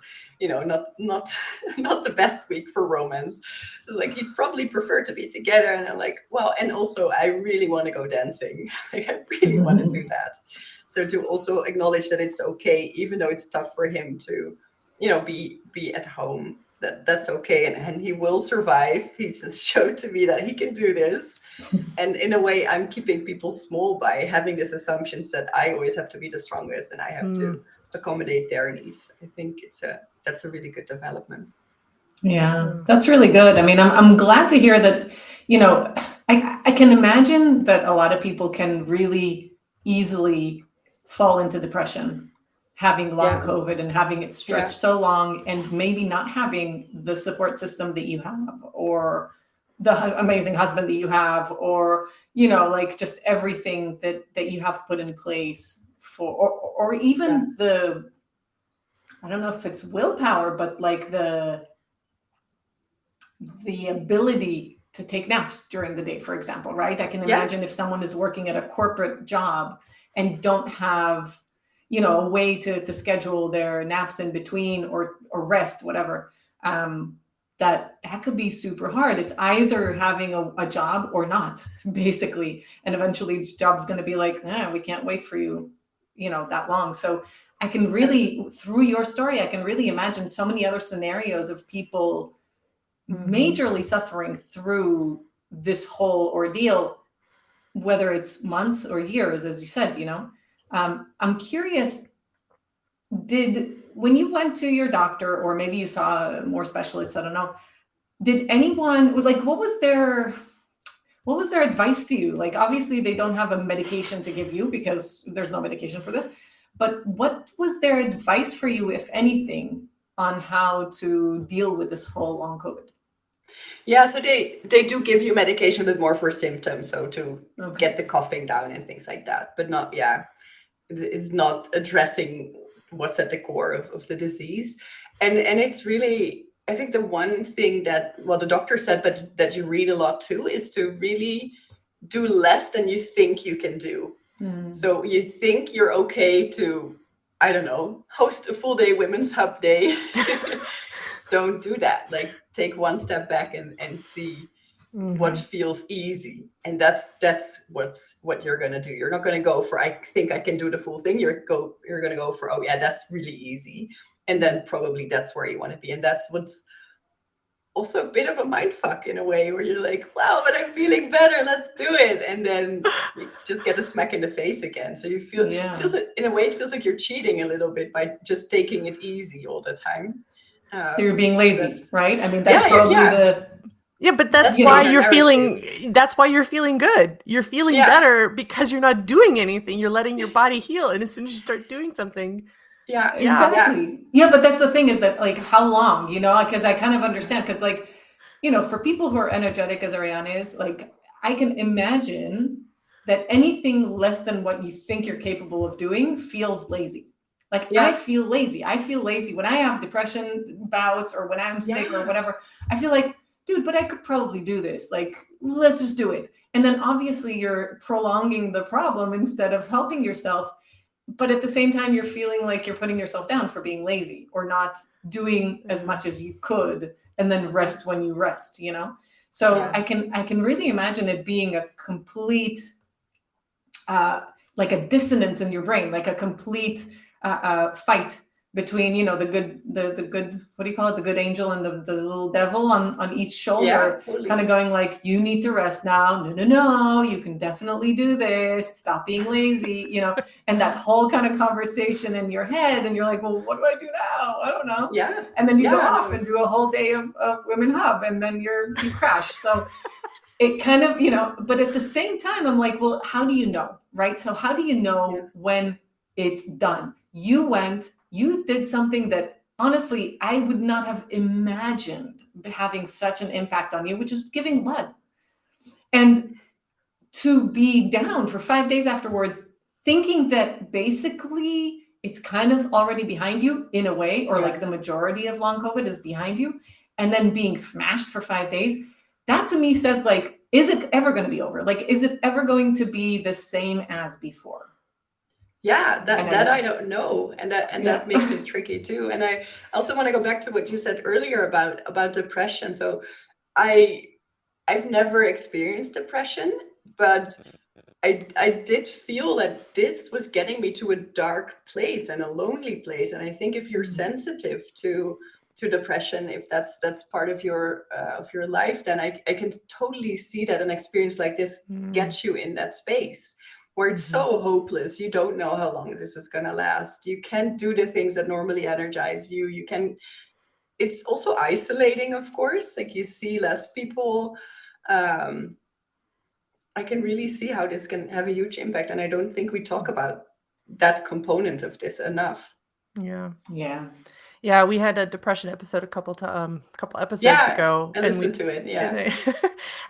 not not the best week for romance. So it's like he'd probably prefer to be together, and I'm like, well, and also I really want to go dancing. Like I really want to do that. So to also acknowledge that it's okay, even though it's tough for him to, be at home, that's okay, and he will survive. He's showed to me that he can do this. And in a way, I'm keeping people small by having this assumptions that I always have to be the strongest and I have to accommodate their needs. I think that's a really good development. Yeah, that's really good. I mean, I'm glad to hear that, I can imagine that a lot of people can really easily fall into depression, having long COVID and having it stretch so long, and maybe not having the support system that you have, or the amazing husband that you have, or, like just everything that you have put in place for, or even I don't know if it's willpower, but like the ability to take naps during the day, for example, right? I can imagine if someone is working at a corporate job and don't have, a way to schedule their naps in between or rest, whatever. that could be super hard. It's either having a job or not, basically. And eventually the job's going to be like, we can't wait for you, that long. So I can really, through your story, I can really imagine so many other scenarios of people majorly suffering through this whole ordeal, whether it's months or years, as you said, I'm curious, when you went to your doctor, or maybe you saw more specialists, I don't know, did anyone, like, what was their advice to you? Like, obviously they don't have a medication to give you because there's no medication for this, but what was their advice for you, if anything, on how to deal with this whole long COVID? Yeah, so they do give you medication, but more for symptoms, so to get the coughing down and things like that, but not, it's not addressing what's at the core of the disease. And it's really, I think the one thing that, well, the doctor said, but that you read a lot too, is to really do less than you think you can do. So you think you're okay to, I don't know, host a full day Women's Hub Day. Don't do that. Like, take one step back and see what feels easy. And that's what you're going to do. You're not going to go for, I think I can do the full thing. You're going to go for, oh yeah, that's really easy. And then probably that's where you want to be. And that's what's also a bit of a mind fuck in a way, where you're like, wow, but I'm feeling better, let's do it. And then you just get a smack in the face again. So you feel, in a way, it feels like you're cheating a little bit by just taking it easy all the time. You're being lazy, right? I mean, that's probably but that's why you're feeling, that's why you're feeling good. You're feeling better because you're not doing anything. You're letting your body heal. And as soon as you start doing something. Yeah, exactly. Yeah, but that's the thing, is that, like, how long, because I kind of understand, because, like, for people who are energetic as Arjanna is, like, I can imagine that anything less than what you think you're capable of doing feels lazy. Like, I feel lazy. I feel lazy when I have depression bouts, or when I'm sick or whatever. I feel like, dude, but I could probably do this. Like, let's just do it. And then obviously you're prolonging the problem instead of helping yourself. But at the same time, you're feeling like you're putting yourself down for being lazy or not doing as much as you could, and then rest when you rest, So I can really imagine it being a complete, like a dissonance in your brain, like a complete fight between, the good, what do you call it? The good angel and the little devil on each shoulder, kind of going like, you need to rest now. No, you can definitely do this. Stop being lazy, and that whole kind of conversation in your head. And you're like, well, what do I do now? I don't know. Yeah. And then you go off and do a whole day of Women Hub, and then you crash. So it kind of, but at the same time, I'm like, well, how do you know? Right. So how do you know when it's done? You did something that honestly I would not have imagined having such an impact on you, which is giving blood. And to be down for 5 days afterwards, thinking that basically it's kind of already behind you in a way, or like the majority of long COVID is behind you, and then being smashed for 5 days, that to me says, like, is it ever going to be over? Like, is it ever going to be the same as before? Yeah, that I don't know, and that makes it tricky too. And I also want to go back to what you said earlier about depression. So I've never experienced depression, but I did feel that this was getting me to a dark place and a lonely place. And I think if you're sensitive to depression, if that's part of your life, then I can totally see that an experience like this gets you in that space where it's so hopeless. You don't know how long this is going to last. You can't do the things that normally energize you. It's also isolating, of course, like you see less people. I can really see how this can have a huge impact. And I don't think we talk about that component of this enough. Yeah, we had a depression episode a couple episodes ago. I listened to it.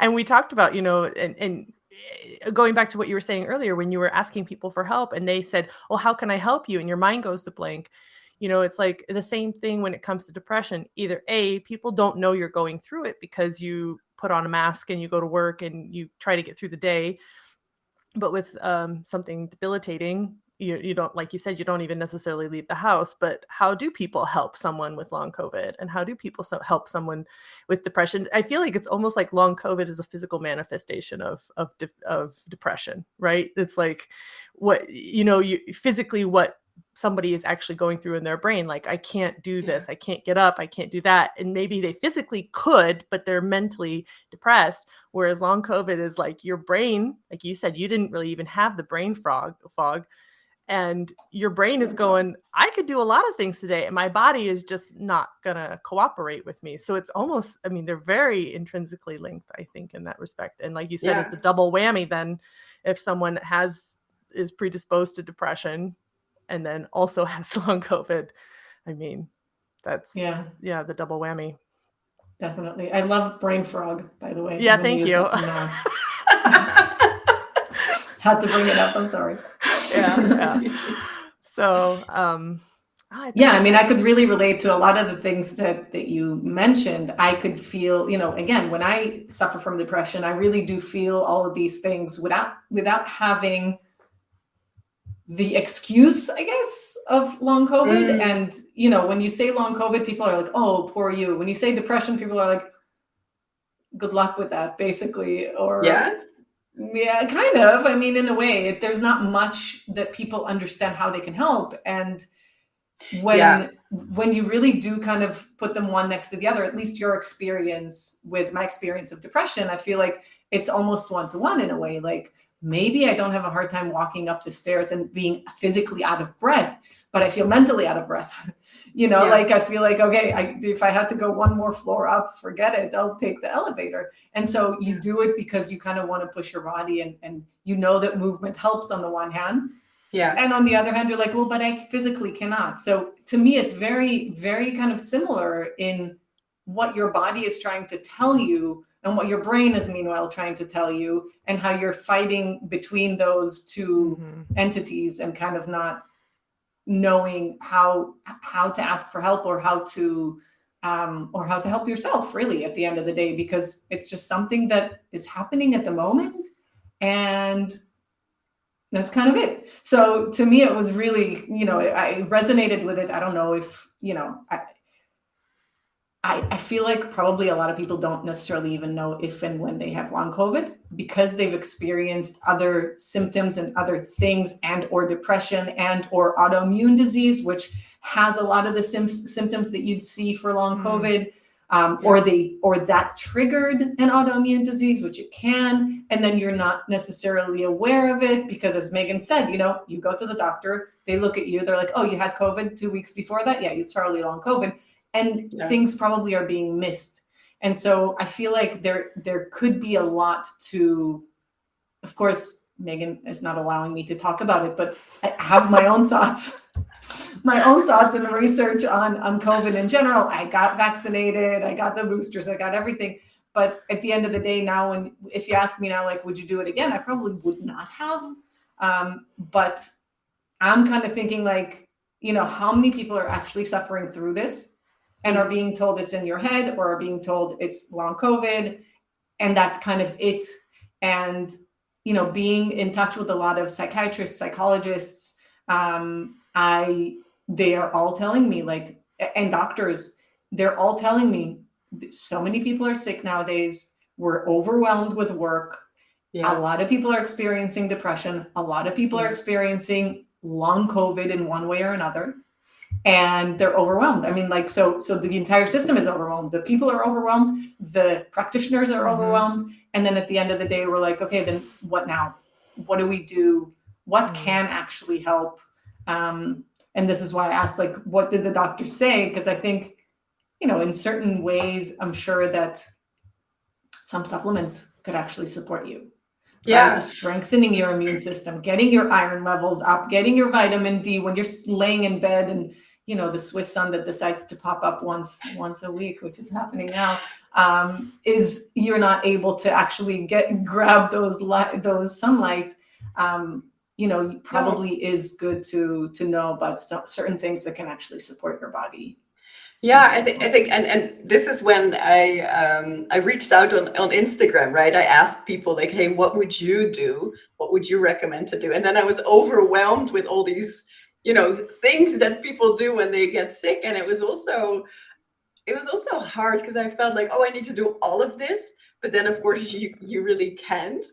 And we talked about, and going back to what you were saying earlier, when you were asking people for help and they said, well, how can I help you? And your mind goes to blank. It's like the same thing when it comes to depression. Either A, people don't know you're going through it because you put on a mask and you go to work and you try to get through the day. But with something debilitating, you don't, like you said, you don't even necessarily leave the house, but how do people help someone with long COVID, and how do people help someone with depression? I feel like it's almost like long COVID is a physical manifestation of depression, right? It's like what, you physically, what somebody is actually going through in their brain. Like, I can't do this, I can't get up, I can't do that. And maybe they physically could, but they're mentally depressed. Whereas long COVID is like your brain, like you said, you didn't really even have the brain fog, and your brain is going, I could do a lot of things today, and my body is just not gonna cooperate with me. So it's almost, I mean, they're very intrinsically linked, I think, in that respect. And like you said, it's a double whammy then if someone is predisposed to depression and then also has long COVID. I mean, that's the double whammy. Definitely. I love brain frog, by the way. Yeah, thank you. Had to bring it up. I'm sorry. Yeah. So, I mean, I could really relate to a lot of the things that you mentioned. I could feel, again, when I suffer from depression, I really do feel all of these things without having the excuse, I guess, of long COVID. And, when you say long COVID, people are like, oh, poor you. When you say depression, people are like, good luck with that, basically. Or yeah, kind of. I mean, in a way, there's not much that people understand how they can help. And when you really do kind of put them one next to the other, at least your experience with my experience of depression, I feel like it's almost one-to-one in a way. Like, maybe I don't have a hard time walking up the stairs and being physically out of breath, but I feel mentally out of breath. Like, I feel like, okay, if I had to go one more floor up, forget it, I'll take the elevator. And so you do it because you kind of want to push your body, and that movement helps on the one hand. Yeah. And on the other hand, you're like, well, but I physically cannot. So to me, it's very, very kind of similar in what your body is trying to tell you and what your brain is meanwhile trying to tell you, and how you're fighting between those two entities and kind of not knowing how to ask for help, or how to help yourself, really, at the end of the day, because it's just something that is happening at the moment, and that's kind of it. So to me, it was really, I resonated with it. I don't know if, I feel like probably a lot of people don't necessarily even know if and when they have long COVID, because they've experienced other symptoms and other things, and or depression and or autoimmune disease, which has a lot of the symptoms that you'd see for long COVID, or that triggered an autoimmune disease, which it can, and then you're not necessarily aware of it because, as Megan said, you go to the doctor, they look at you, they're like, oh, you had COVID 2 weeks before that? Yeah, it's probably long COVID. And things probably are being missed. And so I feel like there could be a lot to, of course, Megan is not allowing me to talk about it, but I have my own thoughts, and research on COVID in general. I got vaccinated, I got the boosters, I got everything. But at the end of the day now, if you ask me now, like, would you do it again? I probably would not have. But I'm kind of thinking, like, how many people are actually suffering through this and are being told it's in your head, or are being told it's long COVID, and that's kind of it. And, being in touch with a lot of psychiatrists, psychologists, they are all telling me, like, and doctors, they're all telling me, so many people are sick nowadays. We're overwhelmed with work. Yeah. A lot of people are experiencing depression. A lot of people are experiencing long COVID in one way or another. And they're overwhelmed. I mean, like, so the entire system is overwhelmed. The people are overwhelmed. The practitioners are overwhelmed. And then at the end of the day, we're like, okay, then what now? What do we do? What can actually help? And this is why I asked, like, what did the doctor say? Because I think, in certain ways, I'm sure that some supplements could actually support you. Yeah. Right? Just strengthening your immune system, getting your iron levels up, getting your vitamin D when you're laying in bed, and, the Swiss sun that decides to pop up once a week, which is happening now, is you're not able to actually grab those sunlights. Probably is good to know about certain things that can actually support your body. Yeah, I think, and this is when I reached out on Instagram, right? I asked people, like, hey, what would you do? what would you recommend to do? And then I was overwhelmed with all these, things that people do when they get sick. And it was also hard because I felt like, oh, I need to do all of this. But then, of course, you really can't.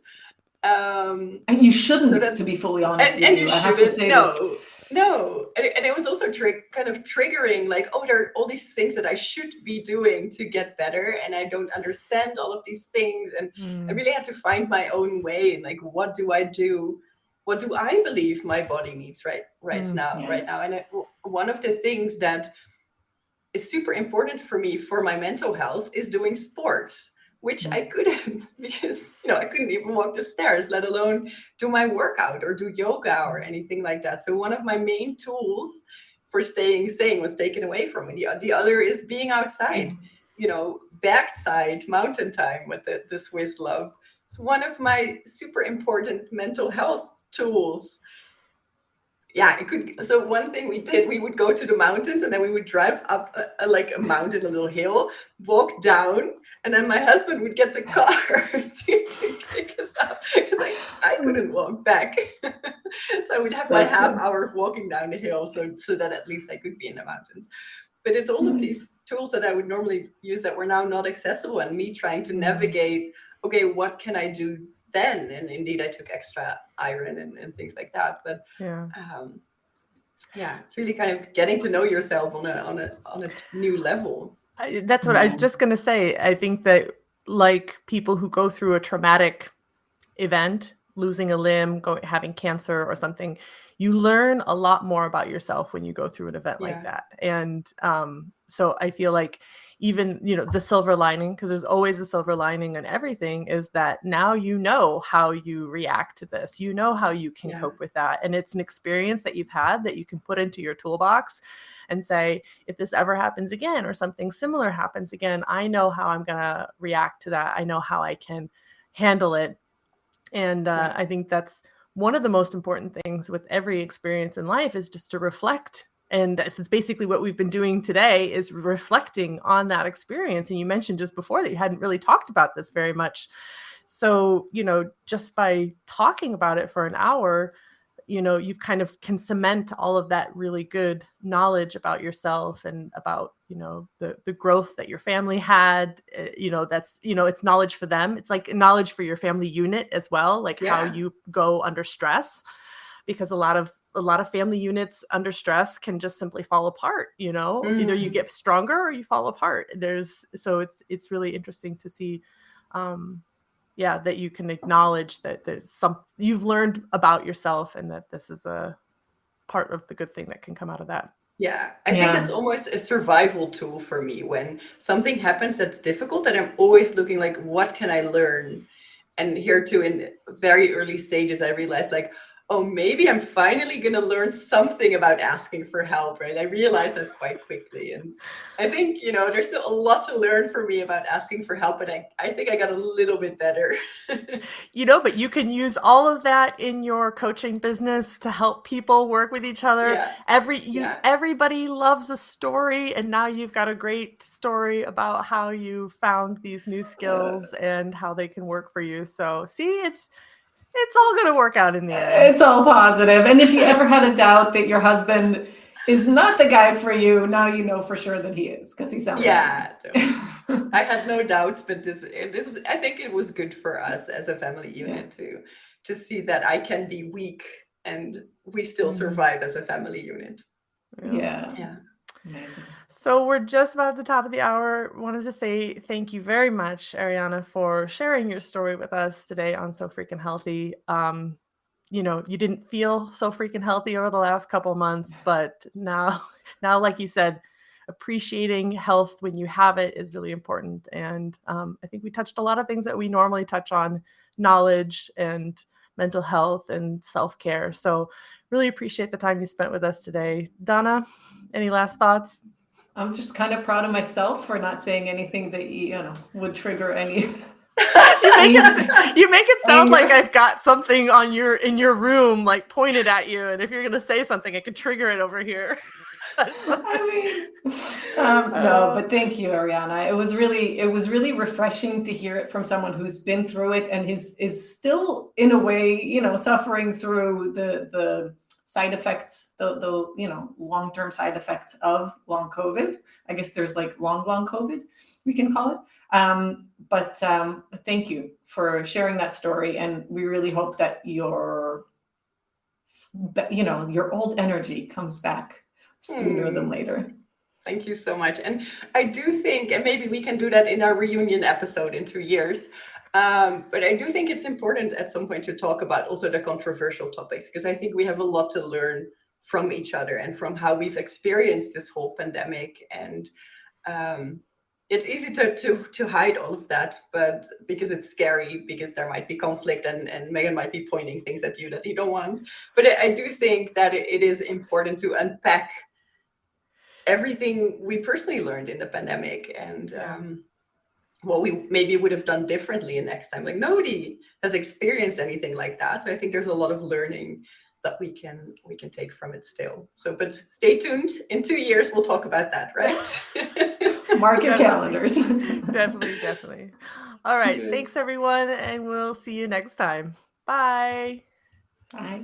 And you shouldn't, to be fully honest with you. I have to say No. And it was also kind of triggering, like, oh, there are all these things that I should be doing to get better. And I don't understand all of these things. And I really had to find my own way. And like, what do I do? What do I believe my body needs right now? And one of the things that is super important for me for my mental health is doing sports, which I couldn't because, I couldn't even walk the stairs, let alone do my workout or do yoga or anything like that. So one of my main tools for staying sane was taken away from me. The other is being outside, backside mountain time with the Swiss love. It's one of my super important mental health tools. Yeah, it could. So one thing we did, we would go to the mountains and then we would drive up a mountain, a little hill, walk down, and then my husband would get the car to pick us up because I couldn't walk back. So I would have my half hour of walking down the hill so that at least I could be in the mountains. But it's all of these tools that I would normally use that were now not accessible, and me trying to navigate, okay, what can I do then? And indeed I took extra iron and things like that, but it's really kind of getting to know yourself on a new level. That's what I was just going to say. I think that like people who go through a traumatic event, losing a limb, having cancer or something, you learn a lot more about yourself when you go through an event like that. And so I feel like even, the silver lining, because there's always a silver lining in everything, is that now you know how you react to this. You know how you can cope with that. And it's an experience that you've had that you can put into your toolbox and say, if this ever happens again or something similar happens again, I know how I'm going to react to that. I know how I can handle it. And I think that's one of the most important things with every experience in life, is just to reflect. And it's basically what we've been doing today, is reflecting on that experience. And you mentioned just before that you hadn't really talked about this very much. So, just by talking about it for an hour, you kind of can cement all of that really good knowledge about yourself and about, the growth that your family had, that's, it's knowledge for them. It's like knowledge for your family unit as well, like how you go under stress, because a lot of family units under stress can just simply fall apart, either you get stronger or you fall apart. So it's really interesting to see, that you can acknowledge that there's you've learned about yourself, and that this is a part of the good thing that can come out of that. Yeah, I think that's almost a survival tool for me. When something happens that's difficult, and I'm always looking like, what can I learn? And here too, in very early stages, I realized like, oh, maybe I'm finally going to learn something about asking for help, right? I realized that quite quickly. And I think, there's still a lot to learn for me about asking for help, but I think I got a little bit better. But you can use all of that in your coaching business to help people work with each other. Yeah. Everybody loves a story, and now you've got a great story about how you found these new skills and how they can work for you. So see, it's all going to work out in the end. It's all positive. And if you ever had a doubt that your husband is not the guy for you, now you know for sure that he is, because he sounds like no. I had no doubts, but this I think it was good for us as a family unit to see that I can be weak and we still survive as a family unit. Yeah. Amazing. So we're just about at the top of the hour. Wanted to say thank you very much, Arjanna, for sharing your story with us today on So Freaking Healthy. You didn't feel so freaking healthy over the last couple of months, but now, like you said, appreciating health when you have it is really important. And I think we touched a lot of things that we normally touch on: knowledge and mental health and self-care. So really appreciate the time you spent with us today. Donna, any last thoughts? I'm just kind of proud of myself for not saying anything that would trigger any. You make it sound like I've got something in your room, like pointed at you, and if you're gonna say something, I could trigger it over here. I mean, no, but thank you, Arjanna. It was really refreshing to hear it from someone who's been through it and is still, in a way, suffering through the side effects, the long-term side effects of long COVID. I guess there's like long COVID, we can call it. But thank you for sharing that story, and we really hope that your old energy comes back sooner than later. Thank you so much. And I do think, and maybe we can do that in our reunion episode in 2 years, but I do think it's important at some point to talk about also the controversial topics, because I think we have a lot to learn from each other and from how we've experienced this whole pandemic. And it's easy to hide all of that, but because it's scary, because there might be conflict and Megan might be pointing things at you that you don't want. But I do think that it is important to unpack everything we personally learned in the pandemic and what we maybe would have done differently next time. Like, nobody has experienced anything like that. So I think there's a lot of learning that we can take from it still. So, but stay tuned. In 2 years, we'll talk about that, right? Mark your calendars. Definitely. All right. Thanks, everyone. And we'll see you next time. Bye. Bye.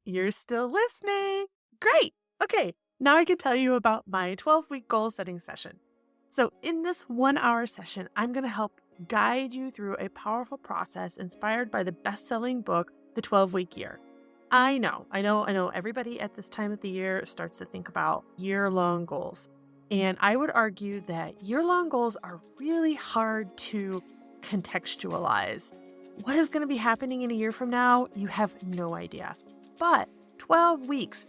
You're still listening. Great. Okay, now I can tell you about my 12-week goal setting session. So in this 1-hour session, I'm going to help guide you through a powerful process inspired by the best-selling book, The 12-Week Year. I know. Everybody at this time of the year starts to think about year-long goals. And I would argue that year-long goals are really hard to contextualize. What is going to be happening in a year from now? You have no idea. But 12 weeks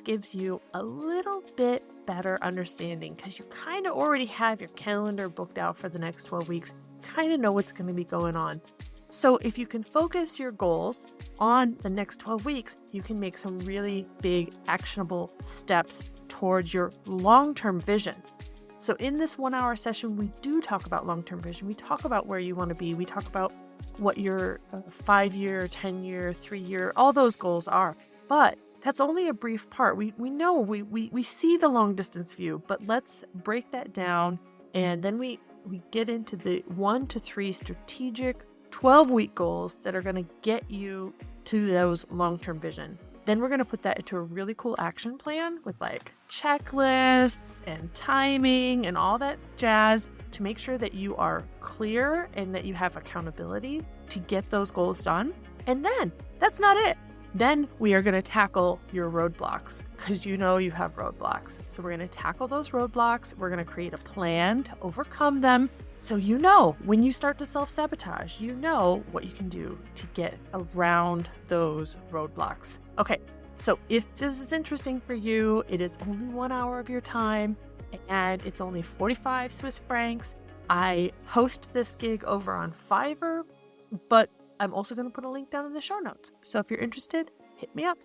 gives you a little bit better understanding because you kind of already have your calendar booked out for the next 12 weeks, kind of know what's going to be going on. So if you can focus your goals on the next 12 weeks, you can make some really big actionable steps towards your long-term vision. So in this 1-hour session, we do talk about long-term vision. We talk about where you want to be. We talk about what your 5-year, 10-year, 3-year, all those goals are. But that's only a brief part. We know, we see the long distance view, but let's break that down. And then we get into the 1 to 3 strategic 12-week goals that are going to get you to those long-term vision. Then we're going to put that into a really cool action plan with like checklists and timing and all that jazz to make sure that you are clear and that you have accountability to get those goals done. And then that's not it. Then we are going to tackle your roadblocks because you know you have roadblocks. So we're going to tackle those roadblocks. We're going to create a plan to overcome them. So you know when you start to self-sabotage, you know what you can do to get around those roadblocks. Okay, so if this is interesting for you, it is only 1 hour of your time and it's only 45 Swiss francs. I host this gig over on Fiverr, but I'm also going to put a link down in the show notes. So if you're interested, hit me up.